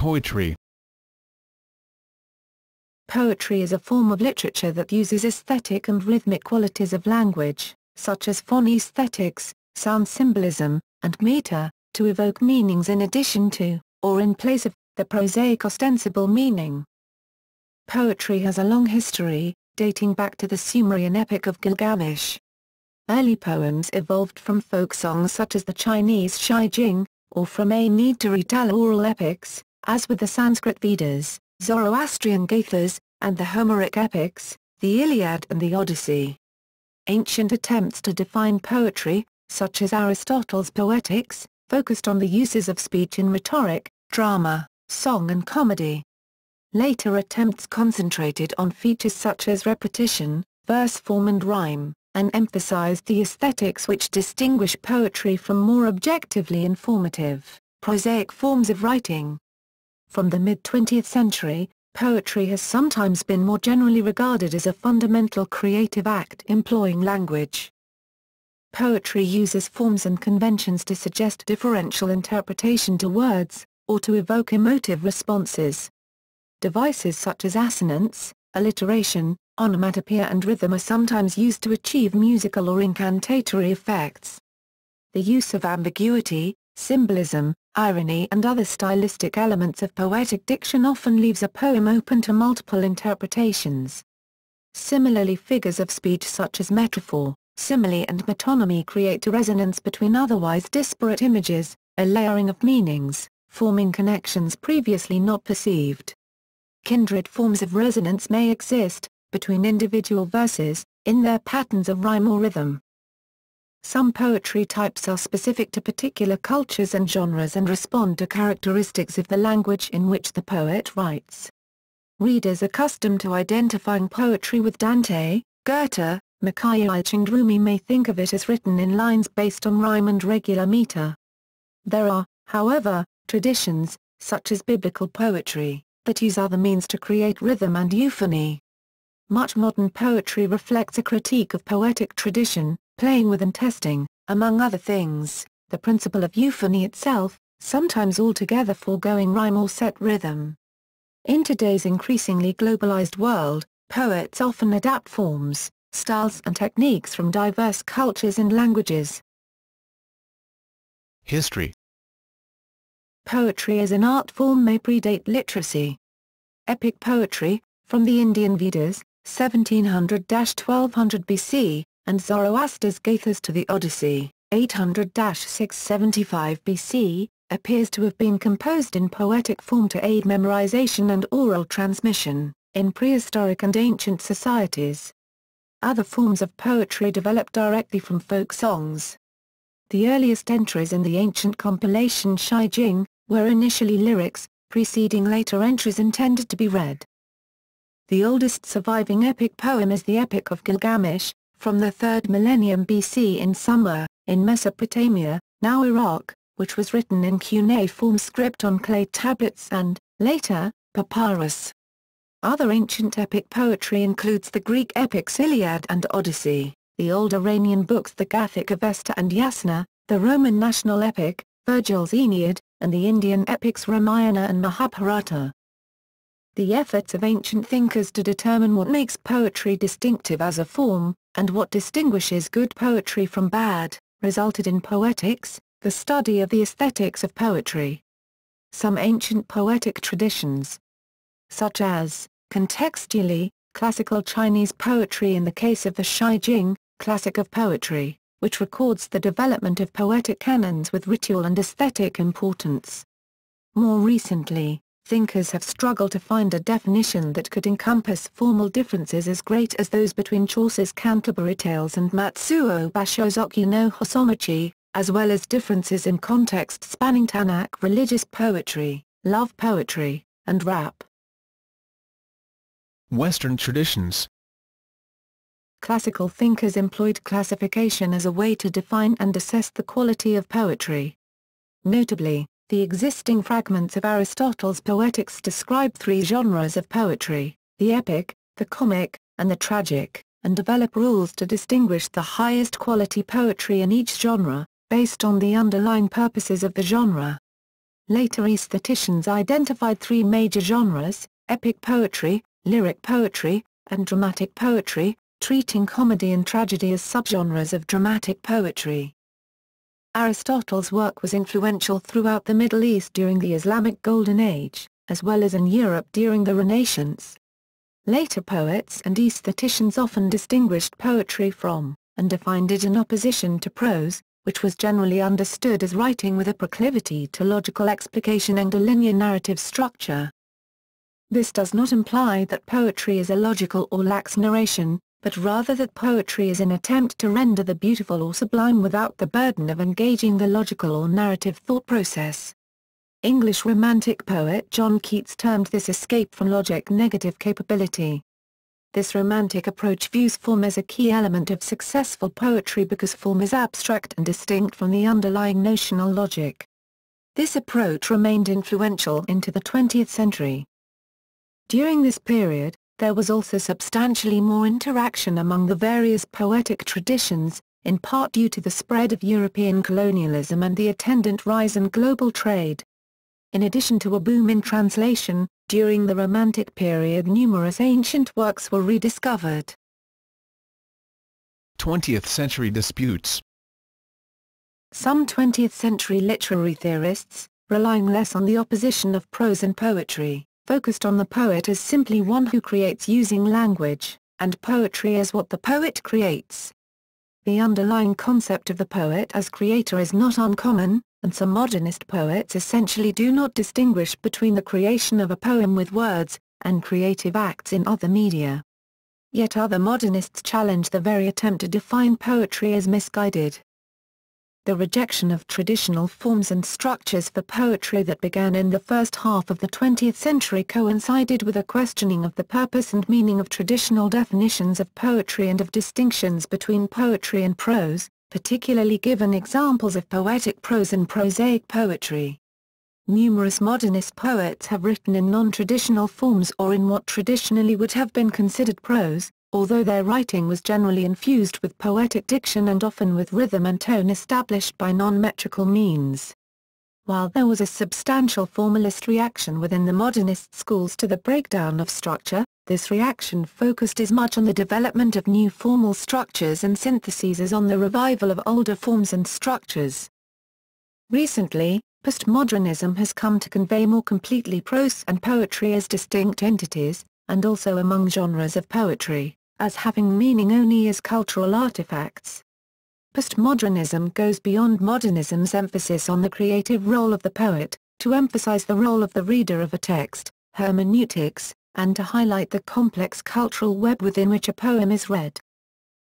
Poetry. Poetry is a form of literature that uses aesthetic and rhythmic qualities of language, such as phonaesthetics, sound symbolism, and metre, to evoke meanings in addition to, or in place of, the prosaic ostensible meaning. Poetry has a long history, dating back to the Sumerian epic of Gilgamesh. Early poems evolved from folk songs such as the Chinese Shi Jing, or from a need to retell oral epics, as with the Sanskrit Vedas, Zoroastrian Gathas, and the Homeric epics, the Iliad and the Odyssey. Ancient attempts to define poetry, such as Aristotle's Poetics, focused on the uses of speech in rhetoric, drama, song and comedy. Later attempts concentrated on features such as repetition, verse form and rhyme, and emphasized the aesthetics which distinguish poetry from more objectively informative, prosaic forms of writing. From the mid-20th century, poetry has sometimes been more generally regarded as a fundamental creative act employing language. Poetry uses forms and conventions to suggest differential interpretation to words, or to evoke emotive responses. Devices such as assonance, alliteration, onomatopoeia and rhythm are sometimes used to achieve musical or incantatory effects. The use of ambiguity, symbolism, irony and other stylistic elements of poetic diction often leaves a poem open to multiple interpretations. Similarly, figures of speech such as metaphor, simile and metonymy create a resonance between otherwise disparate images, a layering of meanings, forming connections previously not perceived. Kindred forms of resonance may exist, between individual verses, in their patterns of rhyme or rhythm. Some poetry types are specific to particular cultures and genres and respond to characteristics of the language in which the poet writes. Readers accustomed to identifying poetry with Dante, Goethe, Mikhail and Rumi may think of it as written in lines based on rhyme and regular meter. There are, however, traditions, such as biblical poetry, that use other means to create rhythm and euphony. Much modern poetry reflects a critique of poetic tradition, playing with and testing, among other things, the principle of euphony itself, sometimes altogether foregoing rhyme or set rhythm. In today's increasingly globalized world, poets often adapt forms, styles and techniques from diverse cultures and languages. History. Poetry as an art form may predate literacy. Epic poetry, from the Indian Vedas, 1700–1200 BC, and Zoroaster's Gathas to the Odyssey, 800–675 BC, appears to have been composed in poetic form to aid memorization and oral transmission, in prehistoric and ancient societies. Other forms of poetry developed directly from folk songs. The earliest entries in the ancient compilation Shi Jing were initially lyrics, preceding later entries intended to be read. The oldest surviving epic poem is the Epic of Gilgamesh, from the 3rd millennium BC in Sumer, in Mesopotamia, now Iraq, which was written in cuneiform script on clay tablets and, later, papyrus. Other ancient epic poetry includes the Greek epics Iliad and Odyssey, the old Iranian books the Gathic Avesta and Yasna, the Roman national epic, Virgil's Aeneid, and the Indian epics Ramayana and Mahabharata. The efforts of ancient thinkers to determine what makes poetry distinctive as a form, and what distinguishes good poetry from bad, resulted in Poetics, the study of the aesthetics of poetry. Some ancient poetic traditions, such as, contextually, classical Chinese poetry in the case of the Shi Jing, classic of poetry, which records the development of poetic canons with ritual and aesthetic importance. More recently, thinkers have struggled to find a definition that could encompass formal differences as great as those between Chaucer's Canterbury Tales and Matsuo Basho's Oku no Hosomachi, as well as differences in context spanning Tanakh religious poetry, love poetry, and rap. Western traditions. Classical thinkers employed classification as a way to define and assess the quality of poetry. Notably, the existing fragments of Aristotle's Poetics describe three genres of poetry, the epic, the comic, and the tragic, and develop rules to distinguish the highest quality poetry in each genre, based on the underlying purposes of the genre. Later aestheticians identified three major genres: epic poetry, lyric poetry, and dramatic poetry, treating comedy and tragedy as subgenres of dramatic poetry. Aristotle's work was influential throughout the Middle East during the Islamic Golden Age, as well as in Europe during the Renaissance. Later poets and aestheticians often distinguished poetry from, and defined it in opposition to prose, which was generally understood as writing with a proclivity to logical explication and a linear narrative structure. This does not imply that poetry is illogical or lacks narration, but rather that poetry is an attempt to render the beautiful or sublime without the burden of engaging the logical or narrative thought process. English Romantic poet John Keats termed this escape from logic negative capability. This romantic approach views form as a key element of successful poetry because form is abstract and distinct from the underlying notional logic. This approach remained influential into the 20th century. During this period, there was also substantially more interaction among the various poetic traditions, in part due to the spread of European colonialism and the attendant rise in global trade. In addition to a boom in translation, during the Romantic period numerous ancient works were rediscovered. 20th century disputes. Some 20th century literary theorists, relying less on the opposition of prose and poetry, focused on the poet as simply one who creates using language, and poetry as what the poet creates. The underlying concept of the poet as creator is not uncommon, and some modernist poets essentially do not distinguish between the creation of a poem with words, and creative acts in other media. Yet other modernists challenge the very attempt to define poetry as misguided. The rejection of traditional forms and structures for poetry that began in the first half of the 20th century coincided with a questioning of the purpose and meaning of traditional definitions of poetry and of distinctions between poetry and prose, particularly given examples of poetic prose and prosaic poetry. Numerous modernist poets have written in non-traditional forms or in what traditionally would have been considered prose, although their writing was generally infused with poetic diction and often with rhythm and tone established by non-metrical means. While there was a substantial formalist reaction within the modernist schools to the breakdown of structure, this reaction focused as much on the development of new formal structures and syntheses as on the revival of older forms and structures. Recently, postmodernism has come to convey more completely prose and poetry as distinct entities, and also among genres of poetry, as having meaning only as cultural artifacts. Postmodernism goes beyond modernism's emphasis on the creative role of the poet, to emphasize the role of the reader of a text, hermeneutics, and to highlight the complex cultural web within which a poem is read.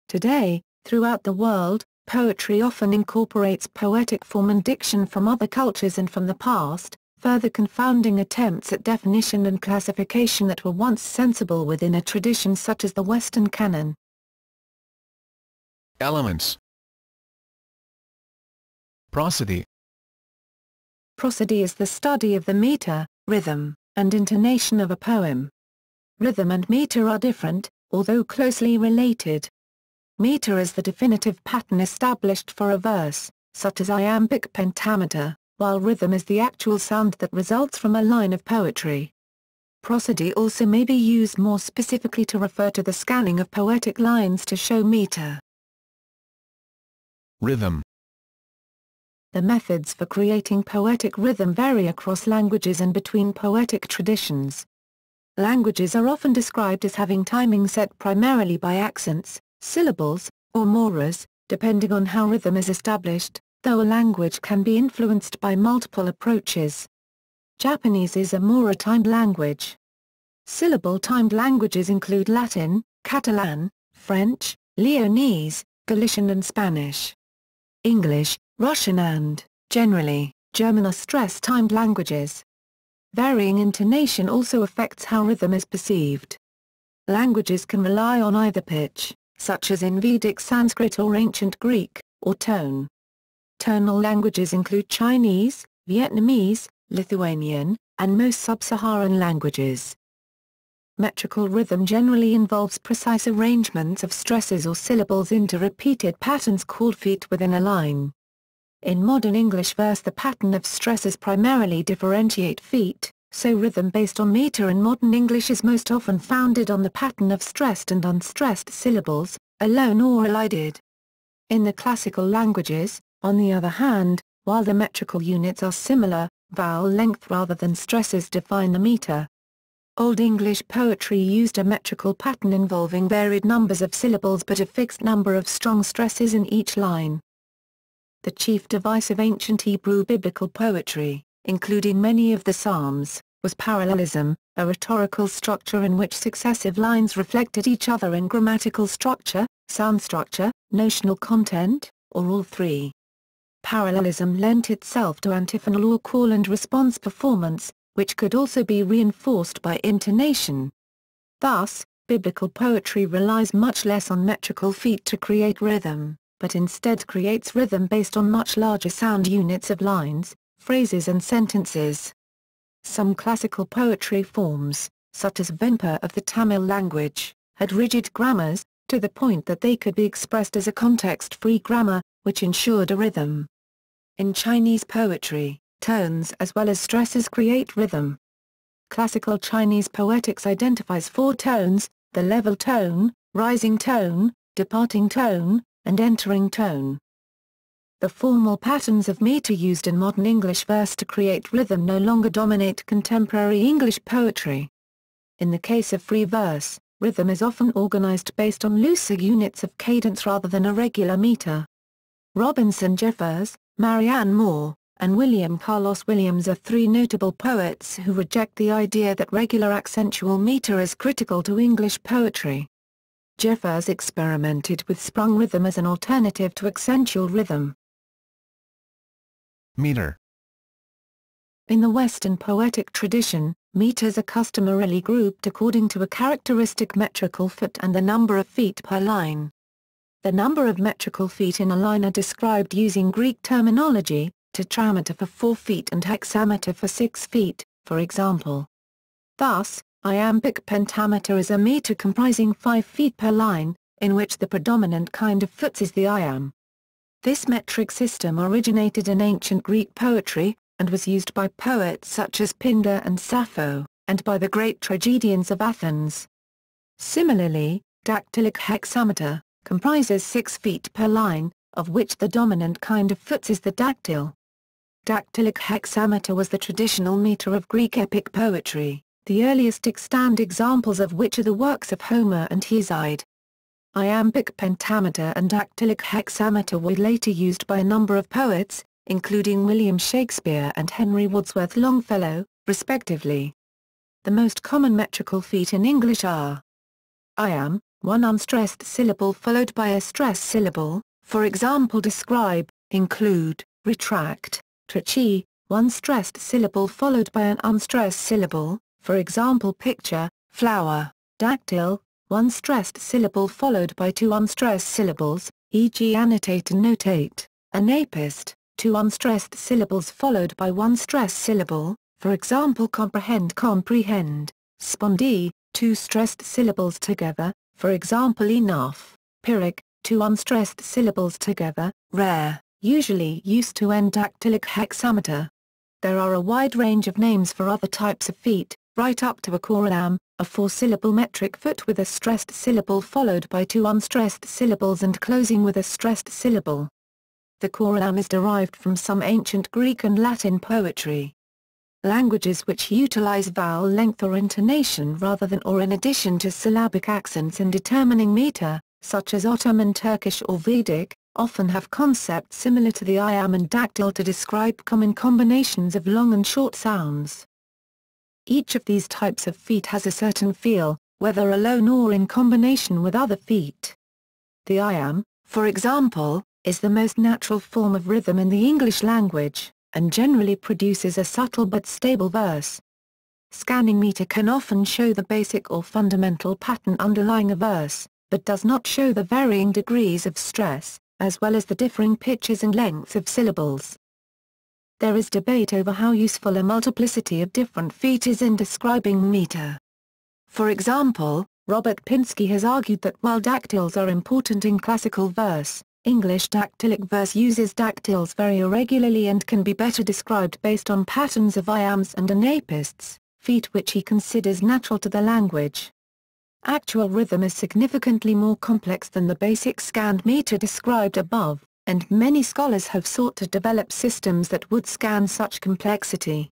Today, throughout the world, poetry often incorporates poetic form and diction from other cultures and from the past, further confounding attempts at definition and classification that were once sensible within a tradition such as the Western canon. Elements. Prosody. Prosody is the study of the meter, rhythm, and intonation of a poem. Rhythm and meter are different, although closely related. Meter is the definitive pattern established for a verse, such as iambic pentameter, while rhythm is the actual sound that results from a line of poetry. Prosody also may be used more specifically to refer to the scanning of poetic lines to show meter. Rhythm. The methods for creating poetic rhythm vary across languages and between poetic traditions. Languages are often described as having timing set primarily by accents, syllables, or moras, depending on how rhythm is established, though a language can be influenced by multiple approaches. Japanese is a mora-timed language. Syllable-timed languages include Latin, Catalan, French, Leonese, Galician and Spanish. English, Russian and, generally, German are stress-timed languages. Varying intonation also affects how rhythm is perceived. Languages can rely on either pitch, such as in Vedic Sanskrit or Ancient Greek, or tone. Tonal languages include Chinese, Vietnamese, Lithuanian, and most sub-Saharan languages. Metrical rhythm generally involves precise arrangements of stresses or syllables into repeated patterns called feet within a line. In modern English verse the pattern of stresses primarily differentiate feet, so rhythm based on metre in modern English is most often founded on the pattern of stressed and unstressed syllables, alone or elided. In the classical languages, on the other hand, while the metrical units are similar, vowel length rather than stresses define the metre. Old English poetry used a metrical pattern involving varied numbers of syllables but a fixed number of strong stresses in each line. The chief device of ancient Hebrew biblical poetry, including many of the Psalms, was parallelism, a rhetorical structure in which successive lines reflected each other in grammatical structure, sound structure, notional content, or all three. Parallelism lent itself to antiphonal or call and response performance, which could also be reinforced by intonation. Thus, biblical poetry relies much less on metrical feet to create rhythm, but instead creates rhythm based on much larger sound units of lines, phrases and sentences. Some classical poetry forms, such as Vempa of the Tamil language, had rigid grammars, to the point that they could be expressed as a context-free grammar, which ensured a rhythm. In Chinese poetry, tones as well as stresses create rhythm. Classical Chinese poetics identifies four tones: the level tone, rising tone, departing tone, and entering tone. The formal patterns of metre used in modern English verse to create rhythm no longer dominate contemporary English poetry. In the case of free verse, rhythm is often organized based on looser units of cadence rather than a regular metre. Robinson Jeffers, Marianne Moore, and William Carlos Williams are three notable poets who reject the idea that regular accentual metre is critical to English poetry. Jeffers experimented with sprung rhythm as an alternative to accentual rhythm. Meter. In the Western poetic tradition, meters are customarily grouped according to a characteristic metrical foot and the number of feet per line. The number of metrical feet in a line are described using Greek terminology, tetrameter for 4 feet and hexameter for 6 feet, for example. Thus, iambic pentameter is a meter comprising 5 feet per line, in which the predominant kind of foots is the iamb. This metric system originated in ancient Greek poetry, and was used by poets such as Pindar and Sappho, and by the great tragedians of Athens. Similarly, dactylic hexameter comprises 6 feet per line, of which the dominant kind of foots is the dactyl. Dactylic hexameter was the traditional meter of Greek epic poetry, the earliest extant examples of which are the works of Homer and Hesiod. Iambic pentameter and dactylic hexameter were later used by a number of poets, including William Shakespeare and Henry Wadsworth Longfellow, respectively. The most common metrical feet in English are iamb, one unstressed syllable followed by a stressed syllable, for example describe, include, retract; trache, one stressed syllable followed by an unstressed syllable, for example picture, flower; dactyl, one stressed syllable followed by 2 unstressed syllables, e.g. annotate and notate; anapist, 2 unstressed syllables followed by 1 stressed syllable, for example comprehend; spondee, 2 stressed syllables together, for example enough; pyrrhic, 2 unstressed syllables together, rare, usually used to end dactylic hexameter. There are a wide range of names for other types of feet, right up to a choriamb, a 4-syllable metric foot with a stressed syllable followed by 2 unstressed syllables and closing with a stressed syllable. The choriamb is derived from some ancient Greek and Latin poetry. Languages which utilize vowel length or intonation rather than or in addition to syllabic accents in determining meter, such as Ottoman Turkish or Vedic, often have concepts similar to the iamb and dactyl to describe common combinations of long and short sounds. Each of these types of feet has a certain feel, whether alone or in combination with other feet. The iamb, for example, is the most natural form of rhythm in the English language, and generally produces a subtle but stable verse. Scanning meter can often show the basic or fundamental pattern underlying a verse, but does not show the varying degrees of stress, as well as the differing pitches and lengths of syllables. There is debate over how useful a multiplicity of different feet is in describing meter. For example, Robert Pinsky has argued that while dactyls are important in classical verse, English dactylic verse uses dactyls very irregularly and can be better described based on patterns of iambs and anapaests, feet which he considers natural to the language. Actual rhythm is significantly more complex than the basic scanned metre described above, and many scholars have sought to develop systems that would scan such complexity.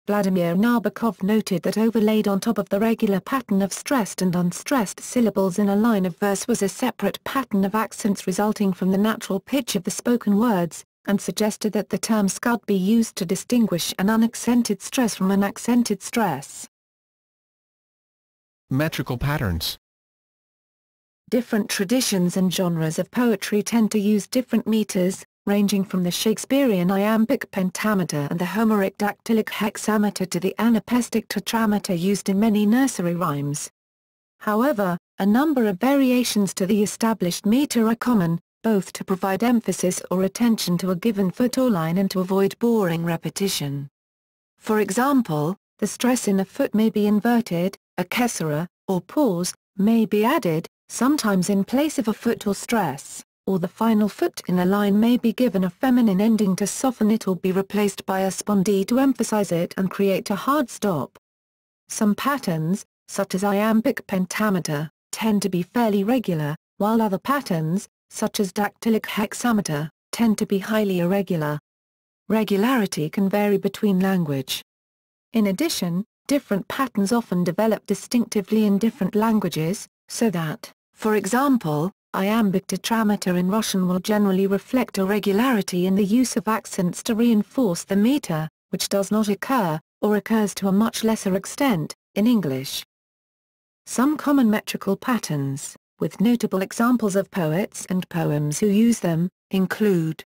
Vladimir Nabokov noted that overlaid on top of the regular pattern of stressed and unstressed syllables in a line of verse was a separate pattern of accents resulting from the natural pitch of the spoken words, and suggested that the term scud be used to distinguish an unaccented stress from an accented stress. Metrical patterns. Different traditions and genres of poetry tend to use different meters, ranging from the Shakespearean iambic pentameter and the Homeric dactylic hexameter to the anapaestic tetrameter used in many nursery rhymes. However, a number of variations to the established meter are common, both to provide emphasis or attention to a given foot or line and to avoid boring repetition. For example, the stress in a foot may be inverted, a caesura, or pause, may be added, sometimes in place of a foot or stress, or the final foot in a line may be given a feminine ending to soften it or be replaced by a spondee to emphasize it and create a hard stop. Some patterns, such as iambic pentameter, tend to be fairly regular, while other patterns, such as dactylic hexameter, tend to be highly irregular. Regularity can vary between language. In addition, different patterns often develop distinctively in different languages, so that, for example, iambic tetrameter in Russian will generally reflect irregularity in the use of accents to reinforce the meter, which does not occur, or occurs to a much lesser extent, in English. Some common metrical patterns, with notable examples of poets and poems who use them, include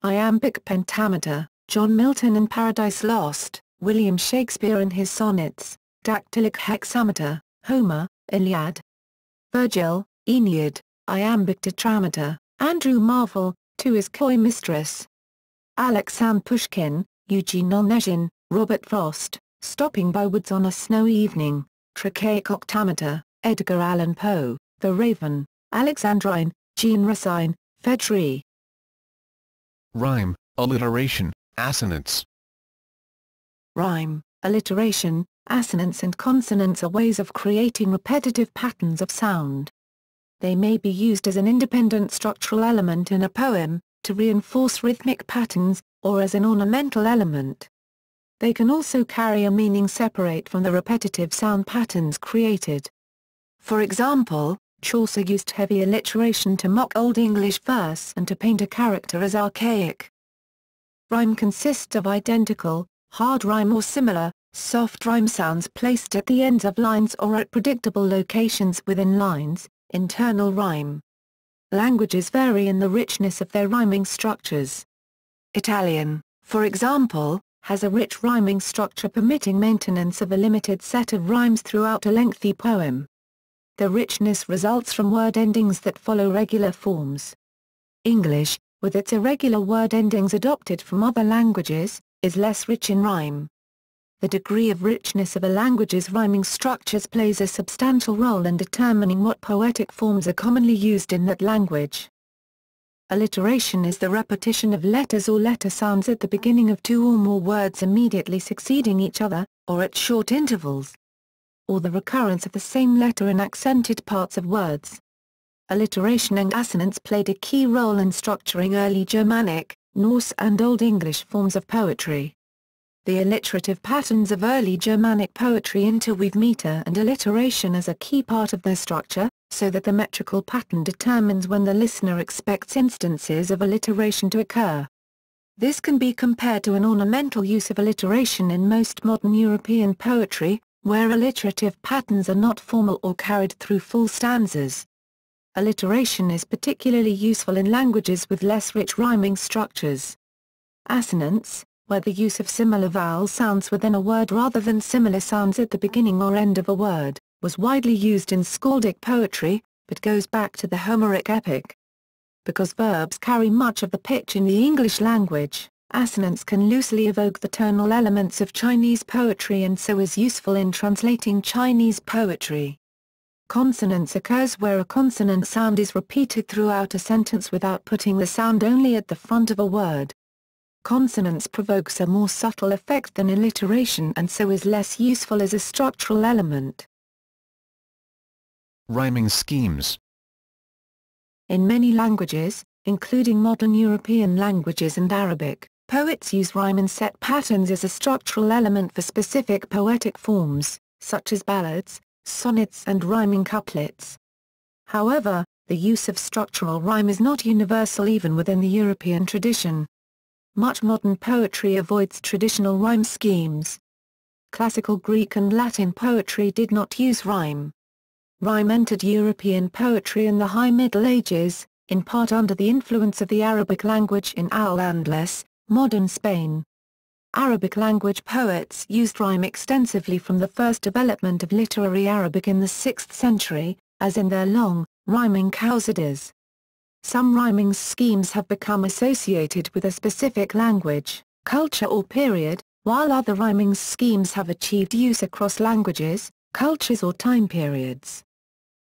iambic pentameter, John Milton in Paradise Lost, William Shakespeare in his sonnets, dactylic hexameter, Homer, Iliad, Virgil, Aeneid, iambic tetrameter, Andrew Marvell, To His Coy Mistress, Alexander Pushkin, Eugene Onegin, Robert Frost, Stopping by Woods on a Snowy Evening, Trochaic octameter, Edgar Allan Poe, The Raven, Alexandrine, Jean Racine, Fedri. Rhyme, alliteration, assonance. Rhyme, alliteration, assonance and consonance are ways of creating repetitive patterns of sound. They may be used as an independent structural element in a poem, to reinforce rhythmic patterns, or as an ornamental element. They can also carry a meaning separate from the repetitive sound patterns created. For example, Chaucer used heavy alliteration to mock Old English verse and to paint a character as archaic. Rhyme consists of identical, hard rhyme or similar, soft rhyme sounds placed at the ends of lines or at predictable locations within lines, internal rhyme. Languages vary in the richness of their rhyming structures. Italian, for example, has a rich rhyming structure permitting maintenance of a limited set of rhymes throughout a lengthy poem. The richness results from word endings that follow regular forms. English, with its irregular word endings adopted from other languages, is less rich in rhyme. The degree of richness of a language's rhyming structures plays a substantial role in determining what poetic forms are commonly used in that language. Alliteration is the repetition of letters or letter sounds at the beginning of two or more words immediately succeeding each other, or at short intervals, or the recurrence of the same letter in accented parts of words. Alliteration and assonance played a key role in structuring early Germanic, Norse and Old English forms of poetry. The alliterative patterns of early Germanic poetry interweave meter and alliteration as a key part of their structure, so that the metrical pattern determines when the listener expects instances of alliteration to occur. This can be compared to an ornamental use of alliteration in most modern European poetry, where alliterative patterns are not formal or carried through full stanzas. Alliteration is particularly useful in languages with less rich rhyming structures. Assonance, where the use of similar vowel sounds within a word rather than similar sounds at the beginning or end of a word, was widely used in skaldic poetry, but goes back to the Homeric epic. Because verbs carry much of the pitch in the English language, assonance can loosely evoke the tonal elements of Chinese poetry and so is useful in translating Chinese poetry. Consonance occurs where a consonant sound is repeated throughout a sentence without putting the sound only at the front of a word. Consonance provokes a more subtle effect than alliteration and so is less useful as a structural element. Rhyming schemes. In many languages, including modern European languages and Arabic, poets use rhyme and set patterns as a structural element for specific poetic forms, such as ballads, sonnets and rhyming couplets. However, the use of structural rhyme is not universal even within the European tradition. Much modern poetry avoids traditional rhyme schemes. Classical Greek and Latin poetry did not use rhyme. Rhyme entered European poetry in the High Middle Ages, in part under the influence of the Arabic language in Al-Andalus, modern Spain. Arabic language poets used rhyme extensively from the first development of literary Arabic in the 6th century, as in their long, rhyming qasidas. Some rhyming schemes have become associated with a specific language, culture or period, while other rhyming schemes have achieved use across languages, cultures or time periods.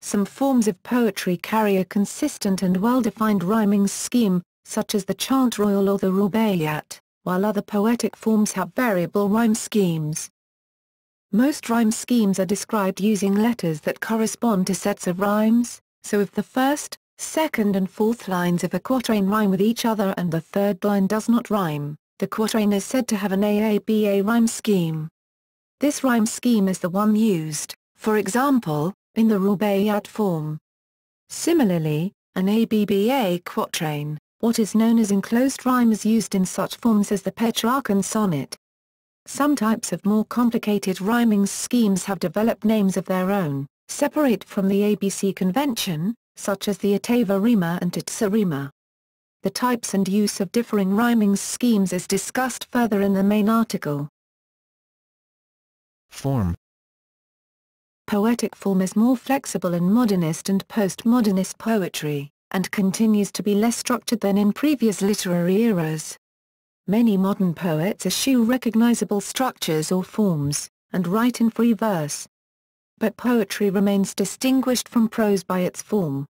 Some forms of poetry carry a consistent and well-defined rhyming scheme, such as the chant royal or the rubaiyat, while other poetic forms have variable rhyme schemes. Most rhyme schemes are described using letters that correspond to sets of rhymes, so if the first, second and fourth lines of a quatrain rhyme with each other and the third line does not rhyme, the quatrain is said to have an AABA rhyme scheme. This rhyme scheme is the one used, for example, in the rubaiyat form. Similarly, an ABBA quatrain, what is known as enclosed rhyme, is used in such forms as the Petrarchan sonnet. Some types of more complicated rhyming schemes have developed names of their own, separate from the ABC convention, such as the Atava rima and Tatsa rima. The types and use of differing rhyming schemes is discussed further in the main article. Form. Poetic form is more flexible in modernist and postmodernist poetry, and continues to be less structured than in previous literary eras. Many modern poets eschew recognizable structures or forms, and write in free verse. But poetry remains distinguished from prose by its form.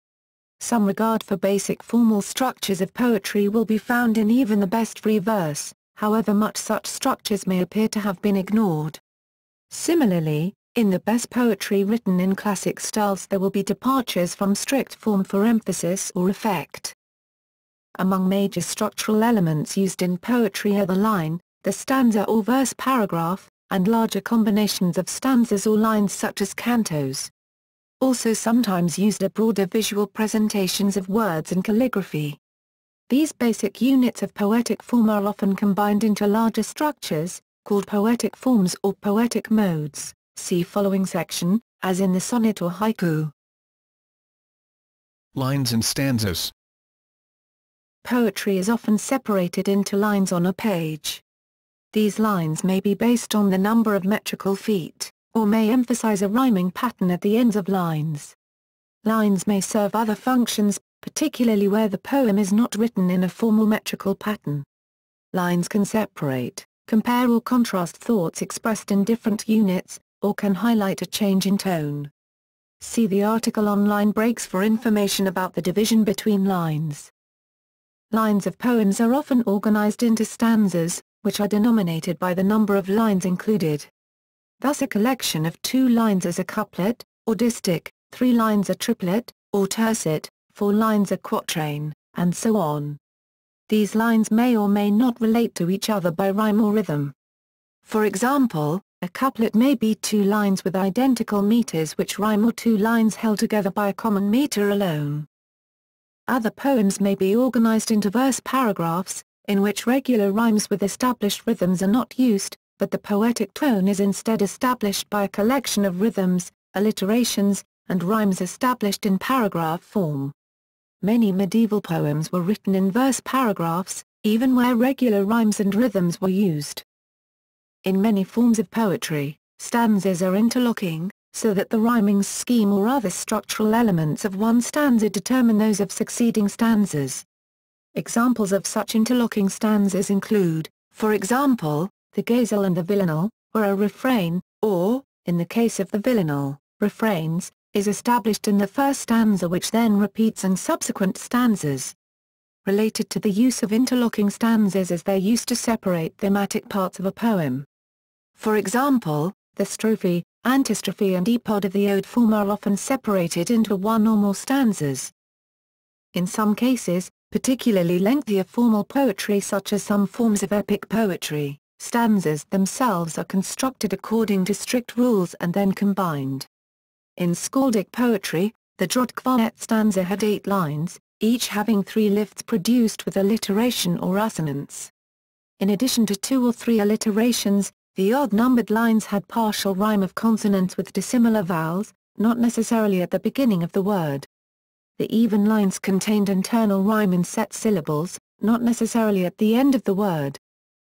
Some regard for basic formal structures of poetry will be found in even the best free verse, however much such structures may appear to have been ignored. Similarly, in the best poetry written in classic styles there will be departures from strict form for emphasis or effect. Among major structural elements used in poetry are the line, the stanza or verse paragraph, and larger combinations of stanzas or lines such as cantos. Also sometimes used are broader visual presentations of words and calligraphy. These basic units of poetic form are often combined into larger structures, called poetic forms or poetic modes. See following section, as in the sonnet or haiku. Lines and stanzas. Poetry is often separated into lines on a page. These lines may be based on the number of metrical feet, or may emphasize a rhyming pattern at the ends of lines. Lines may serve other functions, particularly where the poem is not written in a formal metrical pattern. Lines can separate, compare or contrast thoughts expressed in different units, or can highlight a change in tone. See the article on line breaks for information about the division between lines. Lines of poems are often organized into stanzas, which are denominated by the number of lines included. Thus a collection of 2 lines is a couplet, or distich, 3 lines a triplet, or tercet, 4 lines a quatrain, and so on. These lines may or may not relate to each other by rhyme or rhythm. For example, a couplet may be 2 lines with identical meters which rhyme, or 2 lines held together by a common meter alone. Other poems may be organized into verse paragraphs, in which regular rhymes with established rhythms are not used, but the poetic tone is instead established by a collection of rhythms, alliterations, and rhymes established in paragraph form. Many medieval poems were written in verse paragraphs, even where regular rhymes and rhythms were used. In many forms of poetry, stanzas are interlocking, so that the rhyming scheme or other structural elements of one stanza determine those of succeeding stanzas. Examples of such interlocking stanzas include, for example, the ghazal and the villanelle, where a refrain, or, in the case of the villanelle, refrains, is established in the first stanza which then repeats in subsequent stanzas. Related to the use of interlocking stanzas is their use to separate thematic parts of a poem. For example, the strophe, antistrophe and epod of the ode form are often separated into one or more stanzas. In some cases, particularly lengthier formal poetry such as some forms of epic poetry, stanzas themselves are constructed according to strict rules and then combined. In skaldic poetry, the Drottningvalet stanza had 8 lines, each having 3 lifts produced with alliteration or assonance. In addition to 2 or 3 alliterations, the odd-numbered lines had partial rhyme of consonants with dissimilar vowels, not necessarily at the beginning of the word. The even lines contained internal rhyme in set syllables, not necessarily at the end of the word.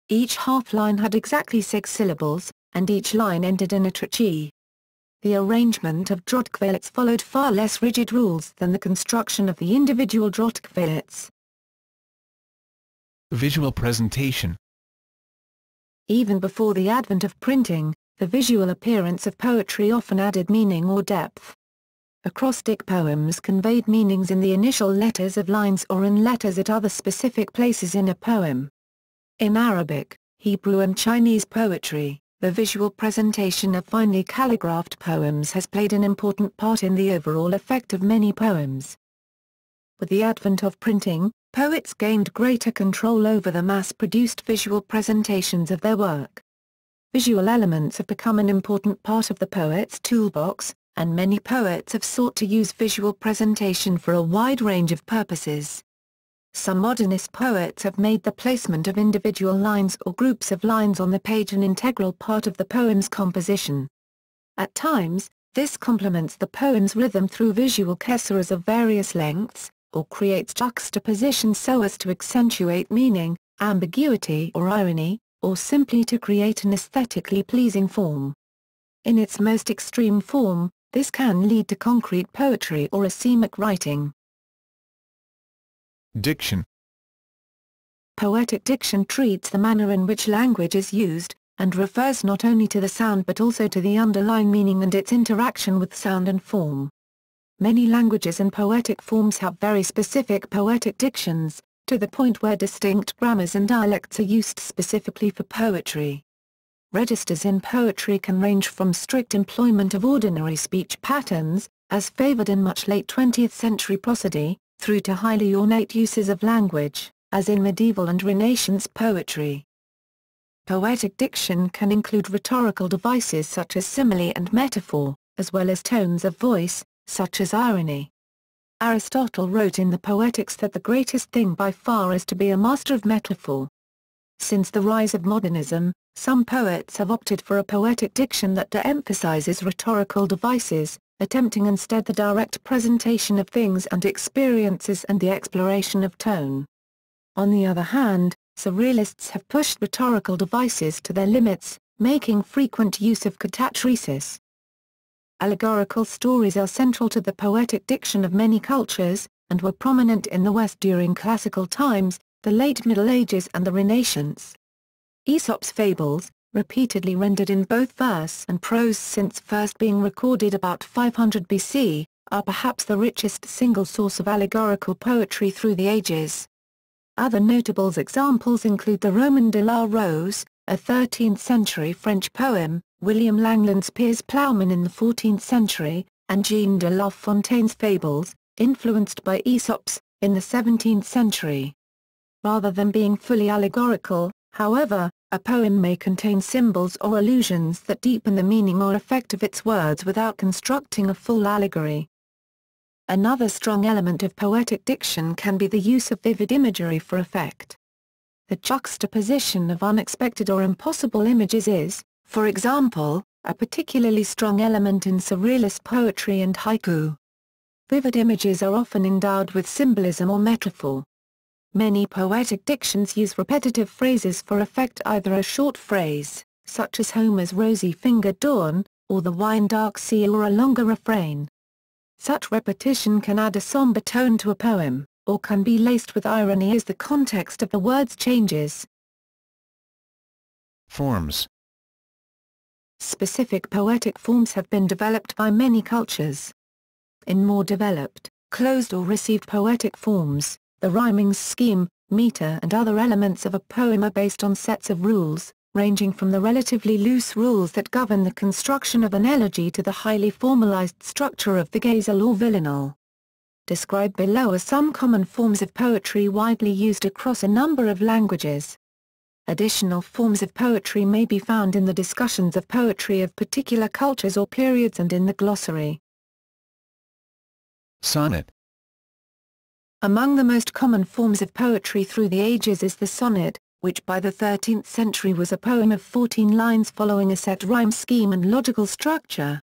Each half-line had exactly 6 syllables, and each line ended in a trichie. The arrangement of Drottningvalets followed far less rigid rules than the construction of the individual Drottningvalets. Visual presentation. Even before the advent of printing, the visual appearance of poetry often added meaning or depth. Acrostic poems conveyed meanings in the initial letters of lines or in letters at other specific places in a poem. In Arabic, Hebrew and Chinese poetry, the visual presentation of finely calligraphed poems has played an important part in the overall effect of many poems. With the advent of printing, poets gained greater control over the mass-produced visual presentations of their work. Visual elements have become an important part of the poet's toolbox, and many poets have sought to use visual presentation for a wide range of purposes. Some modernist poets have made the placement of individual lines or groups of lines on the page an integral part of the poem's composition. At times, this complements the poem's rhythm through visual caesures of various lengths, or creates juxtaposition so as to accentuate meaning, ambiguity or irony, or simply to create an aesthetically pleasing form. In its most extreme form, this can lead to concrete poetry or rhythmic writing. Diction. Poetic diction treats the manner in which language is used, and refers not only to the sound but also to the underlying meaning and its interaction with sound and form. Many languages and poetic forms have very specific poetic dictions, to the point where distinct grammars and dialects are used specifically for poetry. Registers in poetry can range from strict employment of ordinary speech patterns, as favored in much late 20th century prosody, through to highly ornate uses of language, as in medieval and Renaissance poetry. Poetic diction can include rhetorical devices such as simile and metaphor, as well as tones of voice, such as irony. Aristotle wrote in the Poetics that the greatest thing by far is to be a master of metaphor. Since the rise of modernism, some poets have opted for a poetic diction that de-emphasizes rhetorical devices, attempting instead the direct presentation of things and experiences and the exploration of tone. On the other hand, surrealists have pushed rhetorical devices to their limits, making frequent use of catachresis. Allegorical stories are central to the poetic diction of many cultures, and were prominent in the West during classical times, the late Middle Ages and the Renaissance. Aesop's fables, repeatedly rendered in both verse and prose since first being recorded about 500 BC, are perhaps the richest single source of allegorical poetry through the ages. Other notable examples include the Roman de la Rose, a 13th-century French poem, William Langland's Piers Plowman in the 14th century, and Jean de La Fontaine's fables, influenced by Aesop's, in the 17th century. Rather than being fully allegorical, however, a poem may contain symbols or allusions that deepen the meaning or effect of its words without constructing a full allegory. Another strong element of poetic diction can be the use of vivid imagery for effect. The juxtaposition of unexpected or impossible images is, for example, a particularly strong element in surrealist poetry and haiku. Vivid images are often endowed with symbolism or metaphor. Many poetic dictions use repetitive phrases for effect, either a short phrase, such as Homer's rosy-fingered dawn, or the wine-dark sea, or a longer refrain. Such repetition can add a somber tone to a poem, or can be laced with irony as the context of the words changes. Forms. Specific poetic forms have been developed by many cultures. In more developed, closed or received poetic forms, the rhyming scheme, meter and other elements of a poem are based on sets of rules, ranging from the relatively loose rules that govern the construction of an elegy to the highly formalized structure of the ghazal or villanelle. Described below are some common forms of poetry widely used across a number of languages. Additional forms of poetry may be found in the discussions of poetry of particular cultures or periods and in the glossary. Sonnet. Among the most common forms of poetry through the ages is the sonnet, which by the 13th century was a poem of 14 lines following a set rhyme scheme and logical structure.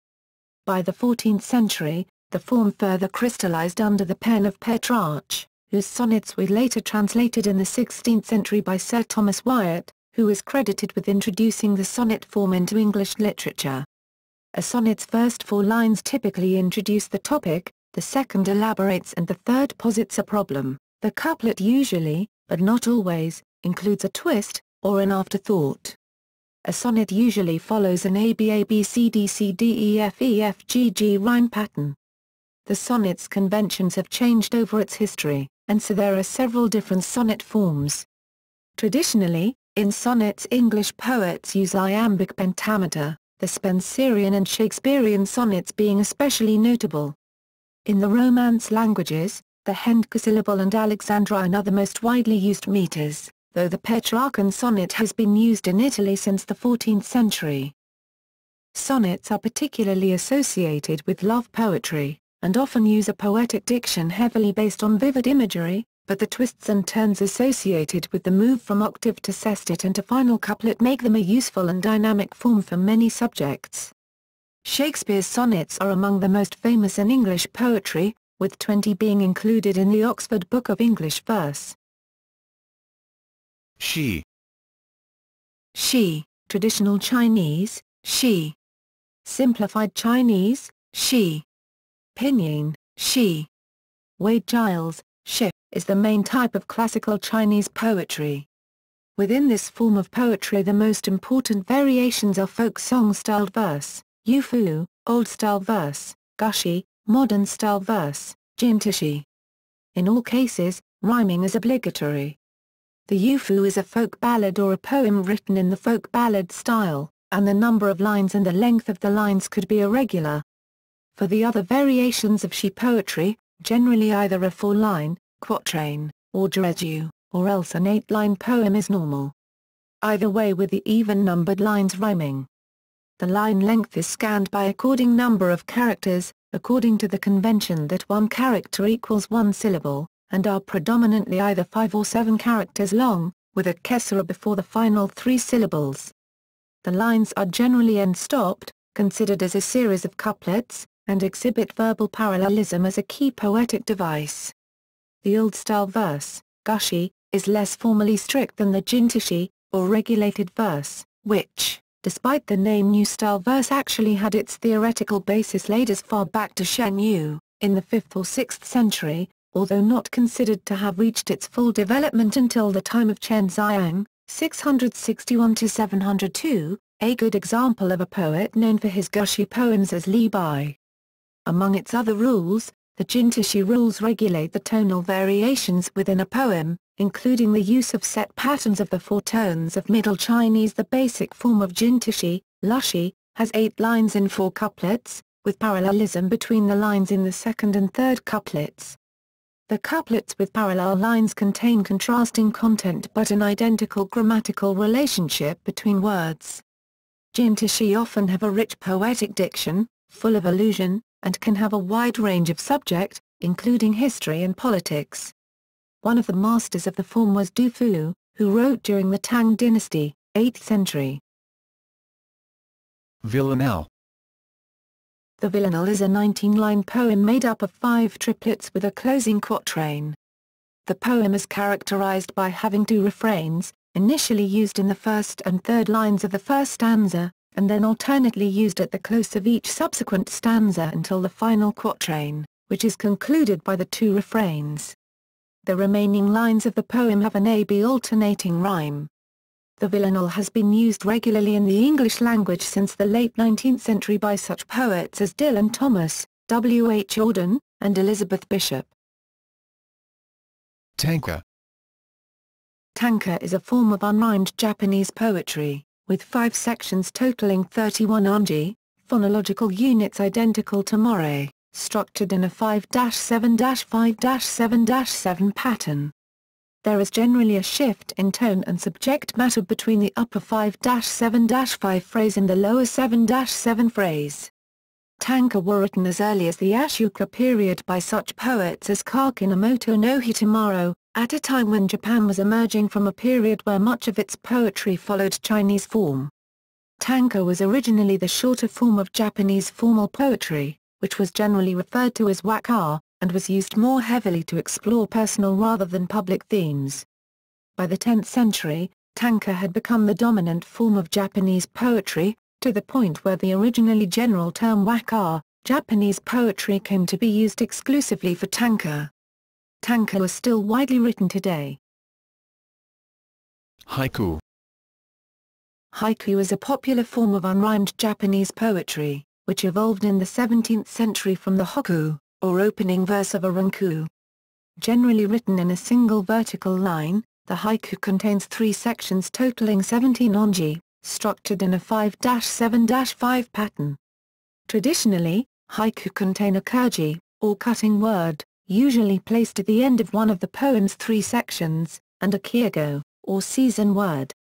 By the 14th century, the form further crystallized under the pen of Petrarch, whose sonnets were later translated in the 16th century by Sir Thomas Wyatt, who is credited with introducing the sonnet form into English literature. A sonnet's first 4 lines typically introduce the topic, the second elaborates and the third posits a problem. The couplet usually, but not always, includes a twist, or an afterthought. A sonnet usually follows an ABABCDCDEFEFGG rhyme pattern. The sonnet's conventions have changed over its history, and so there are several different sonnet forms. Traditionally, in sonnets English poets use iambic pentameter, the Spenserian and Shakespearean sonnets being especially notable. In the Romance languages, the hentasyllable and alexandrine are the most widely used meters, though the Petrarchan sonnet has been used in Italy since the 14th century. Sonnets are particularly associated with love poetry, and often use a poetic diction heavily based on vivid imagery, but the twists and turns associated with the move from octave to sestet and to final couplet make them a useful and dynamic form for many subjects. Shakespeare's sonnets are among the most famous in English poetry, with 20 being included in the Oxford Book of English Verse. She. She, traditional Chinese, she. Simplified Chinese, she. Pinyin, she. Wade Giles, she, is the main type of classical Chinese poetry. Within this form of poetry the most important variations are folk song-styled verse, yufu, old-style verse, gushi, modern-style verse, jintishi. In all cases, rhyming is obligatory. The yufu is a folk ballad or a poem written in the folk ballad style, and the number of lines and the length of the lines could be irregular. For the other variations of she poetry, generally either a 4-line, quatrain, or jurezhu, or else an 8-line poem is normal. Either way with the even-numbered lines rhyming. The line length is scanned by according number of characters, according to the convention that one character equals one syllable, and are predominantly either 5 or 7 characters long, with a kesra before the final 3 syllables. The lines are generally end-stopped, considered as a series of couplets, and exhibit verbal parallelism as a key poetic device. The old-style verse, gushi, is less formally strict than the jintishi, or regulated verse, which, despite the name new-style verse actually had its theoretical basis laid as far back to Shen Yu, in the 5th or 6th century, although not considered to have reached its full development until the time of Chen Xiang, 661–702, a good example of a poet known for his gushi poems as Li Bai. Among its other rules, the jintishi rules regulate the tonal variations within a poem, including the use of set patterns of the 4 tones of Middle Chinese. The basic form of jintishi, lushi, has 8 lines in 4 couplets, with parallelism between the lines in the second and third couplets. The couplets with parallel lines contain contrasting content but an identical grammatical relationship between words. Jintishi often have a rich poetic diction, full of allusion, and can have a wide range of subject, including history and politics. One of the masters of the form was Du Fu, who wrote during the Tang dynasty, 8th century. Villanelle. The villanelle is a 19-line poem made up of 5 triplets with a closing quatrain. The poem is characterized by having 2 refrains, initially used in the first and third lines of the first stanza, and then alternately used at the close of each subsequent stanza until the final quatrain, which is concluded by the 2 refrains. The remaining lines of the poem have an A-B alternating rhyme. The villanelle has been used regularly in the English language since the late 19th century by such poets as Dylan Thomas, W. H. Auden, and Elizabeth Bishop. Tanka. Tanka is a form of unrhymed Japanese poetry, with 5 sections totaling 31 onji, phonological units identical to moire, structured in a 5-7-5-7-7 pattern. There is generally a shift in tone and subject matter between the upper 5-7-5 phrase and the lower 7-7 phrase. Tanka were written as early as the Ashoka period by such poets as Kakinomoto no Hitomaro, at a time when Japan was emerging from a period where much of its poetry followed Chinese form. Tanka was originally the shorter form of Japanese formal poetry, which was generally referred to as waka, and was used more heavily to explore personal rather than public themes. By the 10th century, tanka had become the dominant form of Japanese poetry, to the point where the originally general term waka, Japanese poetry, came to be used exclusively for tanka. Tanka is still widely written today. Haiku. Haiku is a popular form of unrhymed Japanese poetry, which evolved in the 17th century from the hokku, or opening verse of a ranku. Generally written in a single vertical line, the haiku contains 3 sections totaling 17 onji, structured in a 5-7-5 pattern. Traditionally, haiku contain a kurji, or cutting word, usually placed at the end of one of the poem's 3 sections, and a kyogo, or season word.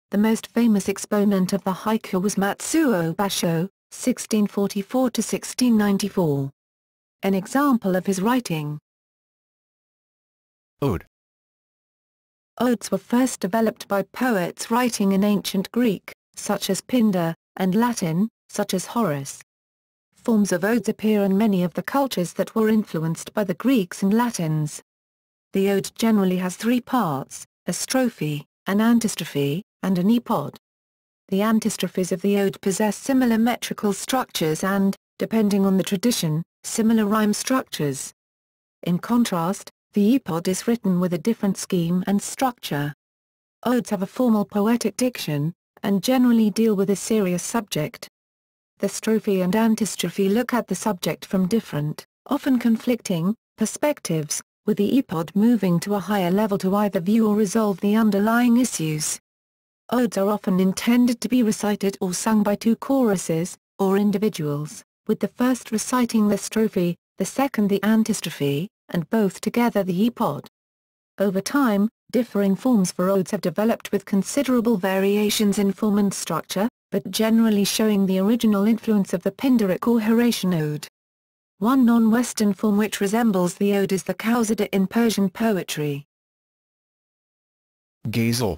The most famous exponent of the haiku was Matsuo Basho, 1644–1694. An example of his writing. Ode. Odes were first developed by poets writing in ancient Greek, such as Pindar, and Latin, such as Horace. Forms of odes appear in many of the cultures that were influenced by the Greeks and Latins. The ode generally has 3 parts, a strophe, an antistrophe, and an epod. The antistrophes of the ode possess similar metrical structures and, depending on the tradition, similar rhyme structures. In contrast, the epod is written with a different scheme and structure. Odes have a formal poetic diction, and generally deal with a serious subject. The strophe and antistrophe look at the subject from different, often conflicting, perspectives, with the epod moving to a higher level to either view or resolve the underlying issues. Odes are often intended to be recited or sung by 2 choruses, or individuals, with the first reciting the strophe, the second the antistrophe, and both together the epod. Over time, differing forms for odes have developed with considerable variations in form and structure, but generally showing the original influence of the Pindaric or Horatian ode. One non-Western form which resembles the ode is the qasida in Persian poetry. Ghazal.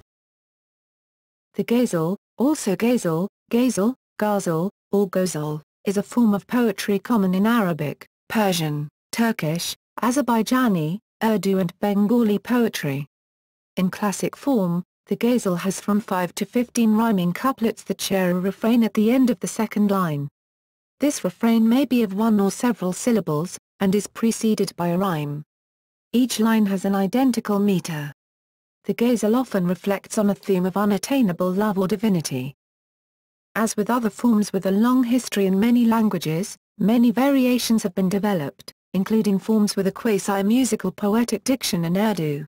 The ghazal, also ghazal, ghazal, ghazal, or ghazal, is a form of poetry common in Arabic, Persian, Turkish, Azerbaijani, Urdu and Bengali poetry. In classic form, the ghazal has from 5 to 15 rhyming couplets that share a refrain at the end of the second line. This refrain may be of 1 or several syllables, and is preceded by a rhyme. Each line has an identical meter. The ghazal often reflects on a theme of unattainable love or divinity. As with other forms with a long history in many languages, many variations have been developed, including forms with a quasi-musical poetic diction in Urdu.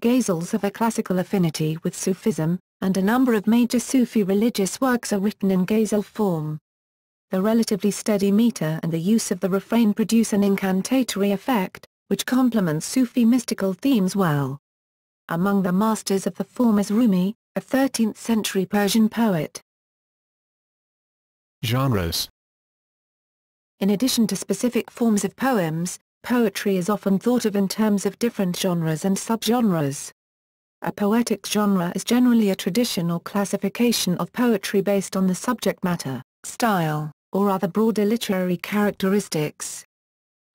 Ghazals have a classical affinity with Sufism, and a number of major Sufi religious works are written in ghazal form. The relatively steady meter and the use of the refrain produce an incantatory effect, which complements Sufi mystical themes well. Among the masters of the form is Rumi, a 13th-century Persian poet. Genres. In addition to specific forms of poems, poetry is often thought of in terms of different genres and subgenres. A poetic genre is generally a tradition or classification of poetry based on the subject matter, style, or other broader literary characteristics.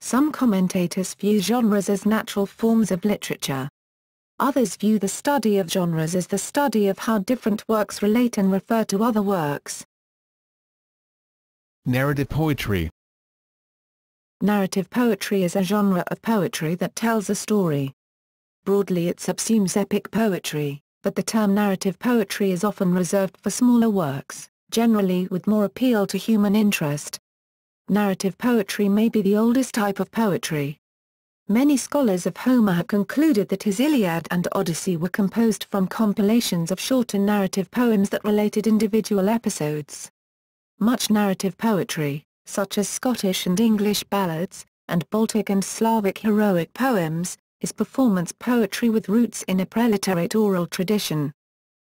Some commentators view genres as natural forms of literature. Others view the study of genres as the study of how different works relate and refer to other works. Narrative poetry. Narrative poetry is a genre of poetry that tells a story. Broadly it subsumes epic poetry, but the term narrative poetry is often reserved for smaller works, generally with more appeal to human interest. Narrative poetry may be the oldest type of poetry. Many scholars of Homer have concluded that his Iliad and Odyssey were composed from compilations of shorter narrative poems that related individual episodes. Much narrative poetry, such as Scottish and English ballads, and Baltic and Slavic heroic poems, is performance poetry with roots in a preliterate oral tradition.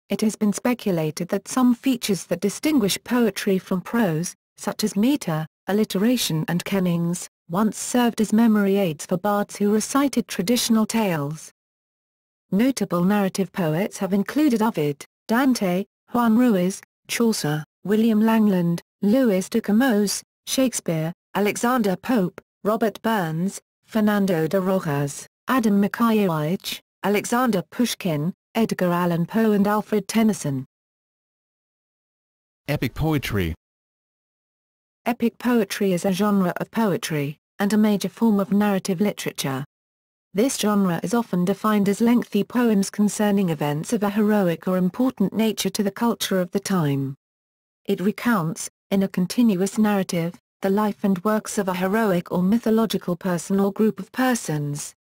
It has been speculated that some features that distinguish poetry from prose, such as metre, alliteration and kennings, once served as memory aids for bards who recited traditional tales. Notable narrative poets have included Ovid, Dante, Juan Ruiz, Chaucer, William Langland, Louis de Camões, Shakespeare, Alexander Pope, Robert Burns, Fernando de Rojas, Adam Mickiewicz, Alexander Pushkin, Edgar Allan Poe and Alfred Tennyson. Epic poetry. Epic poetry is a genre of poetry, and a major form of narrative literature. This genre is often defined as lengthy poems concerning events of a heroic or important nature to the culture of the time. It recounts, in a continuous narrative, the life and works of a heroic or mythological person or group of persons.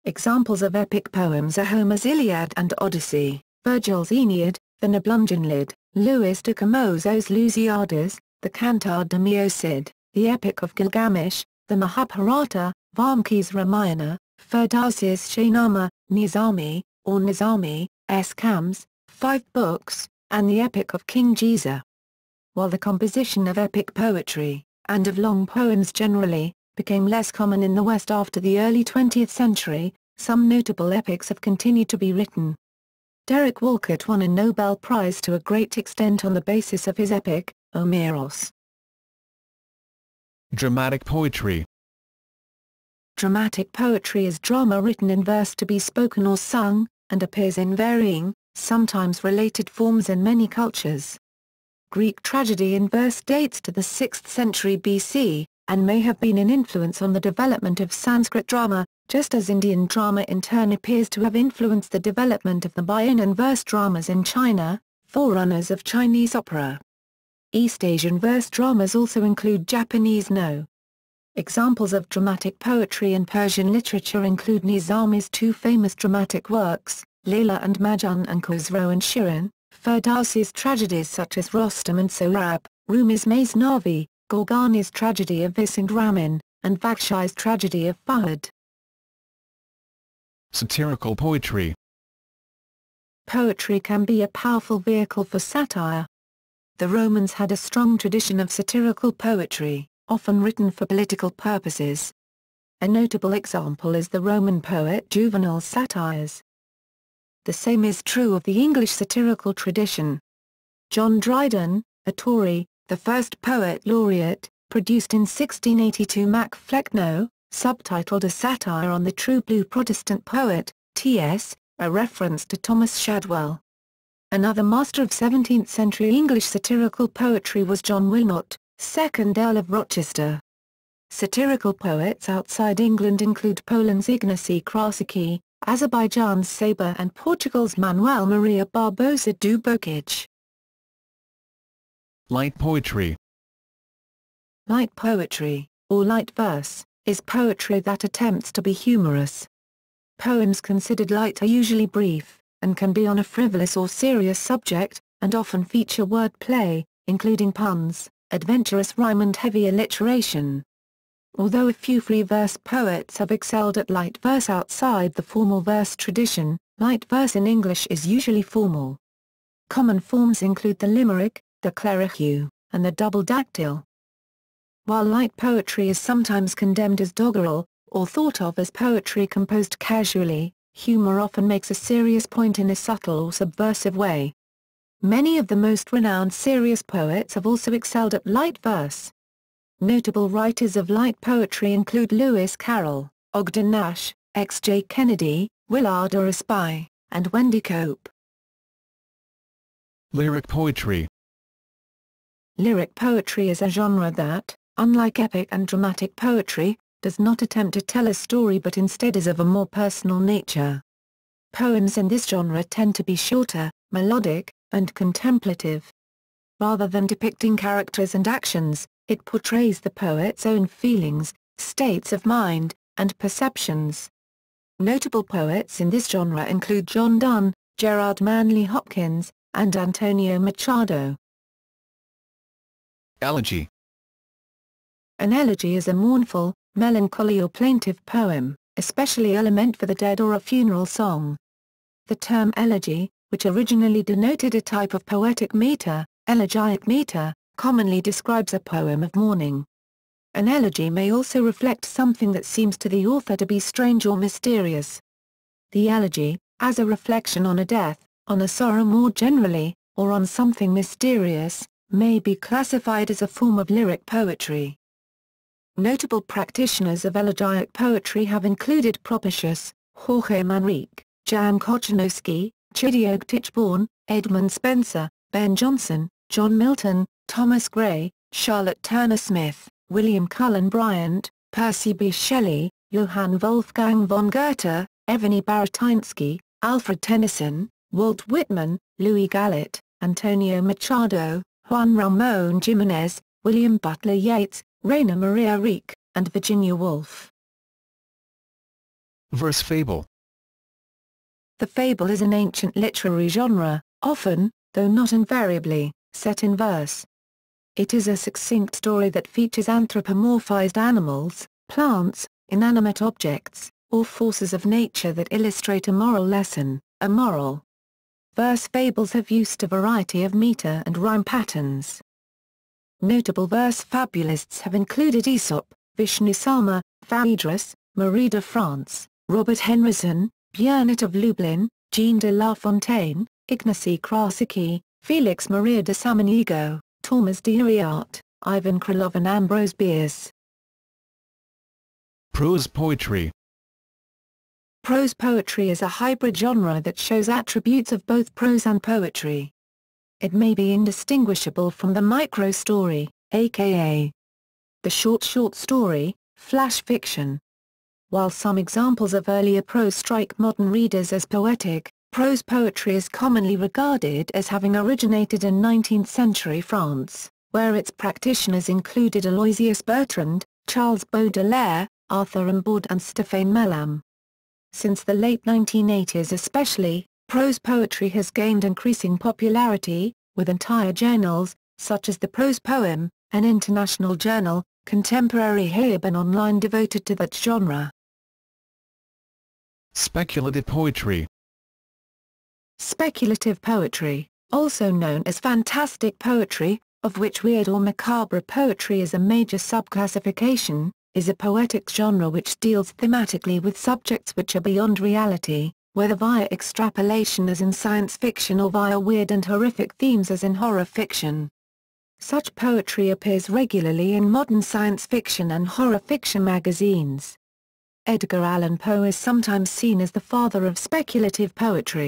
Examples of epic poems are Homer's Iliad and Odyssey, Virgil's Aeneid, the Nibelungenlied, Louis de Camões' Lusíadas, the Cantar de Mio Cid, the Epic of Gilgamesh, the Mahabharata, Valmiki's Ramayana, Ferdowsi's Shahnameh, Nizami, or Nizami's Kams, 5 books, and the Epic of King Jeza. While the composition of epic poetry, and of long poems generally, became less common in the West after the early 20th century, some notable epics have continued to be written. Derek Walcott won a Nobel Prize to a great extent on the basis of his epic, Omeros. Dramatic poetry. Dramatic poetry is drama written in verse to be spoken or sung, and appears in varying, sometimes related forms in many cultures. Greek tragedy in verse dates to the 6th century BC, and may have been an influence on the development of Sanskrit drama, just as Indian drama in turn appears to have influenced the development of the Bayan and verse dramas in China, forerunners of Chinese opera. East Asian verse dramas also include Japanese no. Examples of dramatic poetry in Persian literature include Nizami's 2 famous dramatic works, Layla and Majnun and Khusro and Shirin, Ferdowsi's tragedies such as Rostam and Sohrab, Rumi's Masnavi, Gorgani's tragedy of Vis and Ramin, and Bakshai's tragedy of Fahd. Satirical poetry. Poetry can be a powerful vehicle for satire. The Romans had a strong tradition of satirical poetry, often written for political purposes. A notable example is the Roman poet Juvenal's satires. The same is true of the English satirical tradition. John Dryden, a Tory, the first poet laureate, produced in 1682 Mac Flecknoe, subtitled A Satire on the True Blue Protestant Poet, T.S., a reference to Thomas Shadwell. Another master of 17th-century English satirical poetry was John Wilmot, 2nd Earl of Rochester. Satirical poets outside England include Poland's Ignacy Krasicki, Azerbaijan's Saber and Portugal's Manuel Maria Barbosa do Bocage. Light poetry. Light poetry, or light verse, is poetry that attempts to be humorous. Poems considered light are usually brief, and can be on a frivolous or serious subject, and often feature word play, including puns, adventurous rhyme and heavy alliteration. Although a few free verse poets have excelled at light verse outside the formal verse tradition, light verse in English is usually formal. Common forms include the limerick, the clerihew, and the double dactyl. While light poetry is sometimes condemned as doggerel, or thought of as poetry composed casually, humor often makes a serious point in a subtle or subversive way. Many of the most renowned serious poets have also excelled at light verse. Notable writers of light poetry include Lewis Carroll, Ogden Nash, X. J. Kennedy, Willard O'Respy, and Wendy Cope. Lyric poetry. Lyric poetry is a genre that, unlike epic and dramatic poetry, does not attempt to tell a story but instead is of a more personal nature. Poems in this genre tend to be shorter, melodic, and contemplative. Rather than depicting characters and actions, It portrays the poet's own feelings, states of mind, and perceptions. Notable poets in this genre include John Donne, Gerard Manley Hopkins, and Antonio Machado. Elegy. An elegy is a mournful, melancholy or plaintive poem, especially a lament for the dead or a funeral song. The term elegy, which originally denoted a type of poetic metre, elegiac metre, commonly describes a poem of mourning. An elegy may also reflect something that seems to the author to be strange or mysterious. The elegy, as a reflection on a death, on a sorrow more generally, or on something mysterious, may be classified as a form of lyric poetry. Notable practitioners of elegiac poetry have included Propitius, Jorge Manrique, Jan Kochanowski, Chidiock Tichborne, Edmund Spenser, Ben Jonson, John Milton, Thomas Gray, Charlotte Turner Smith, William Cullen Bryant, Percy B. Shelley, Johann Wolfgang von Goethe, Evgeny Baratinsky, Alfred Tennyson, Walt Whitman, Louis Gallet, Antonio Machado, Juan Ramon Jimenez, William Butler Yeats, Rainer Maria Rilke, and Virginia Woolf. Verse fable. The fable is an ancient literary genre, often, though not invariably, set in verse. It is a succinct story that features anthropomorphized animals, plants, inanimate objects, or forces of nature that illustrate a moral lesson, a moral. Verse fables have used a variety of meter and rhyme patterns. Notable verse fabulists have included Aesop, Vishnu Sarma, Phaedrus, Marie de France, Robert Henryson, Bernard of Lublin, Jean de La Fontaine, Ignacy Krasicki, Felix Maria de Samaniego, Thomas de Uriart, Ivan Krylov and Ambrose Bierce. Prose poetry. Prose poetry is a hybrid genre that shows attributes of both prose and poetry. It may be indistinguishable from the micro-story, aka the short story, flash fiction. While some examples of earlier prose strike modern readers as poetic, prose poetry is commonly regarded as having originated in 19th-century France, where its practitioners included Aloysius Bertrand, Charles Baudelaire, Arthur Rimbaud and Stéphane Mallarmé. Since the late 1980s especially, prose poetry has gained increasing popularity, with entire journals, such as the Prose Poem, an international journal, Contemporary Hib and online devoted to that genre. Speculative poetry. Speculative poetry, also known as fantastic poetry, of which weird or macabre poetry is a major subclassification, is a poetic genre which deals thematically with subjects which are beyond reality, whether via extrapolation as in science fiction or via weird and horrific themes as in horror fiction. Such poetry appears regularly in modern science fiction and horror fiction magazines. Edgar Allan Poe is sometimes seen as the father of speculative poetry.